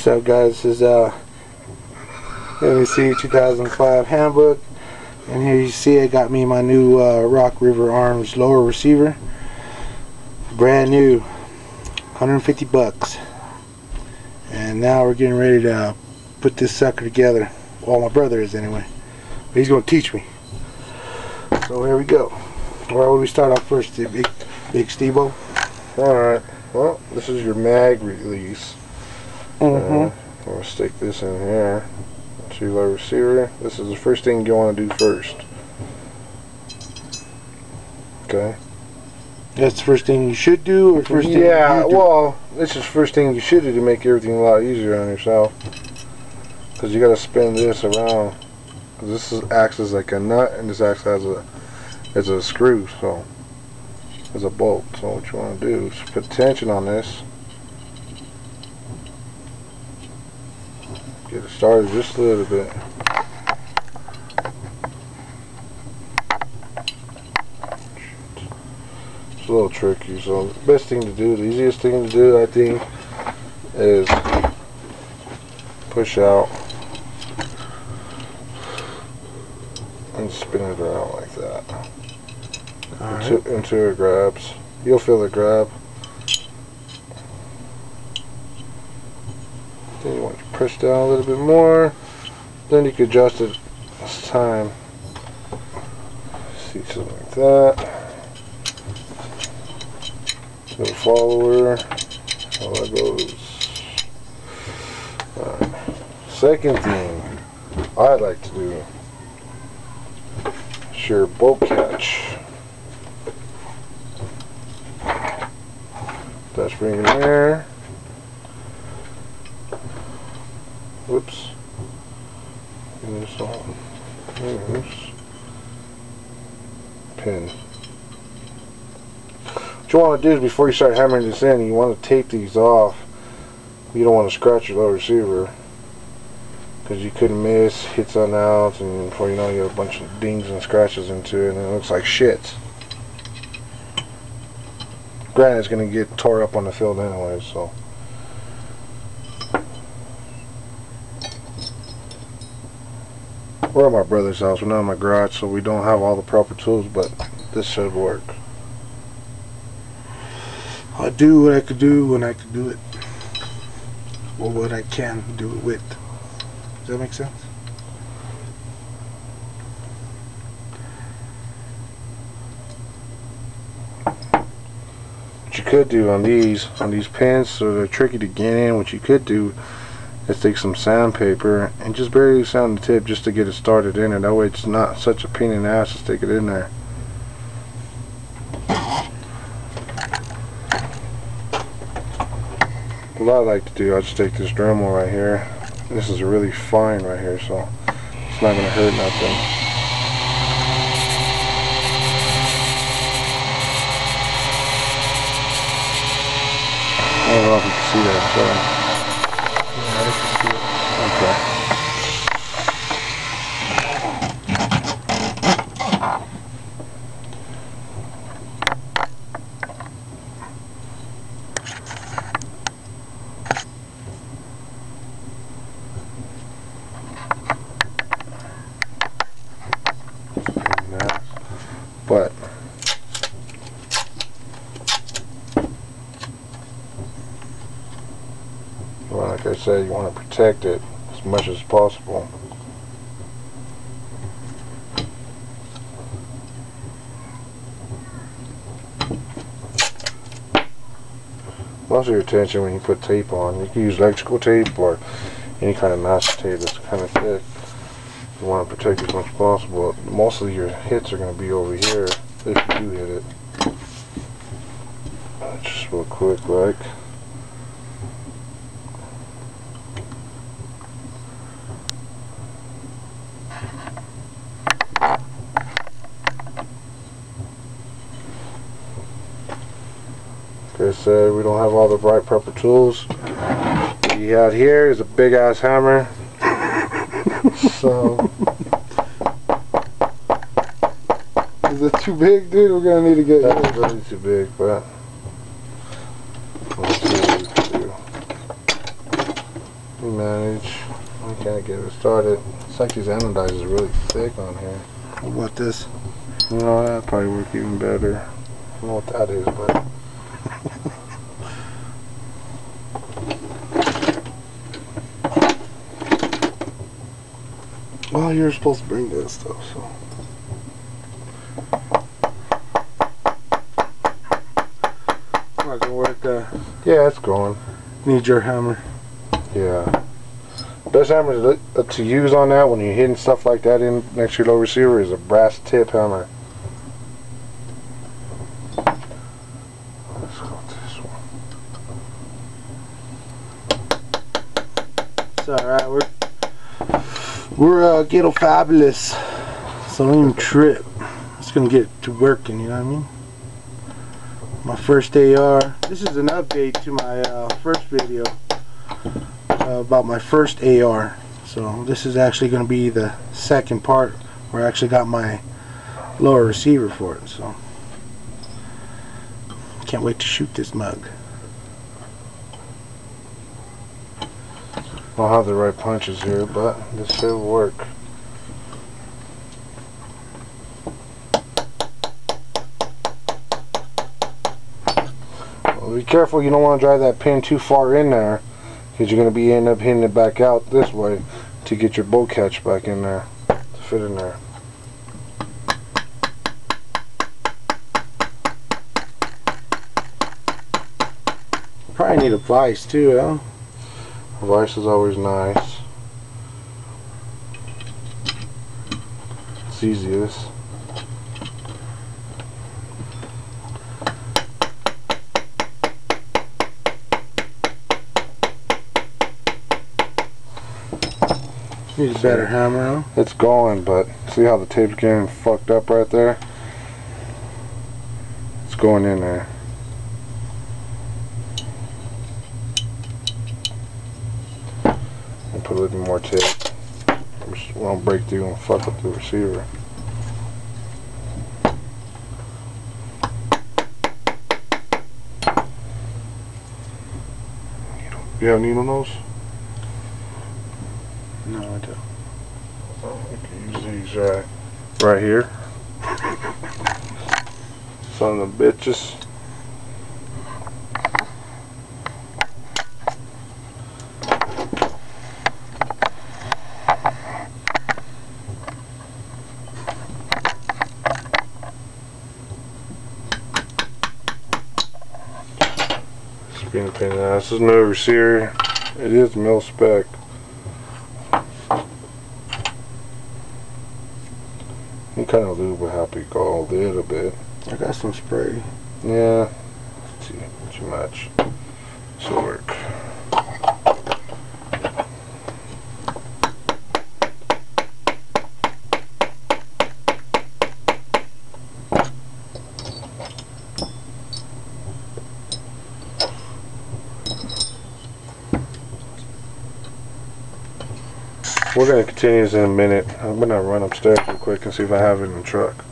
What's up, guys? This is MEC 2005 handbook, and here you see I got me my new Rock River Arms lower receiver, brand new, 150 bucks. And now we're getting ready to put this sucker together. Well, my brother is anyway, but he's going to teach me. So here we go. Where would we start off first, Big Steve-O? Alright, well, this is your mag release. I'm going to stick this in here to your receiver. This is the first thing you want to do first. Okay. That's the first thing you should do, or first thing you do? Well, this is the first thing you should do to make everything a lot easier on yourself. Because you got to spin this around. Because this acts as like a nut, and this acts as a screw, so as a bolt. So what you want to do is put tension on this. Get it started just a little bit. It's a little tricky, so the best thing to do, the easiest thing to do, I think, is push out and spin it around like that until it grabs. You'll feel it grab. Then you want to press down a little bit more. Then you can adjust it as time. See, something like that. Little follower. How that goes. Alright. Second thing I'd like to do is your bolt catch. That's bring it in there. Whoops. This on. There's pin. What you want to do is, before you start hammering this in, you want to tape these off. You don't want to scratch your lower receiver, because you could miss, hit something else, and before you know, you have a bunch of dings and scratches into it, and it looks like shit. Granted, it's going to get tore up on the field anyway, so. We're at my brother's house. We're not in my garage, so we don't have all the proper tools, but this should work. I'll do what I could do when I could do it, or what I can do it with. Does that make sense? What you could do on these pins, so they're tricky to get in, what you could do is take some sandpaper and just barely sand the tip just to get it started in there. That way it's not such a pain in the ass to stick it in there. What I like to do, I just take this Dremel right here. This is really fine right here, so it's not going to hurt nothing. I don't know if you can see that, so. Okay. But well, like I said, you want to protect it as much as possible. Most of your attention when you put tape on, you can use electrical tape or any kind of mask tape that's kind of thick. You want to protect as much as possible. Most of your hits are going to be over here if you do hit it. Just real quick, like. Like I said, we don't have all the right proper tools. What you have here is a big ass hammer. So, is it too big, dude? We're gonna need to get. That's really too big, but let's see what we can do. manage. I can't get it started. It's like these anodizers are really thick on here. What about this? No, that'd probably work even better. I don't know what that is, but well, you're supposed to bring this stuff, so. Not gonna work. yeah, it's going. Need your hammer. Yeah. Best hammer to use on that when you're hitting stuff like that in next to your low receiver is a brass tip hammer. Let's go with this one. It's alright, we're ghetto fabulous, so don't even trip. It's gonna get to working, you know what I mean? My first AR. This is an update to my first video about my first AR. So this is actually going to be the second part where I actually got my lower receiver for it. So can't wait to shoot this mug. I don't have the right punches here, but this should work. Well, be careful, you don't want to drive that pin too far in there, because you're going to end up hitting it back out this way to get your bolt catch back in there, to fit in there. Probably need a vise too, huh? A vise is always nice. It's easiest. Need a better hammer, huh? It's going, but see how the tape's getting fucked up right there? It's going in there. And put a little more tape. We won't break through and fuck up the receiver. You have a needle nose? No, I don't. Oh, you can use these right here. Son of the bitches. Being a pain in the ass. This is no receiver. It is mil spec. You kind of lube will help you go a little bit. I got some spray. Yeah, too much. This'll work. We're going to continue this in a minute. I'm going to run upstairs real quick and see if I have it in the truck.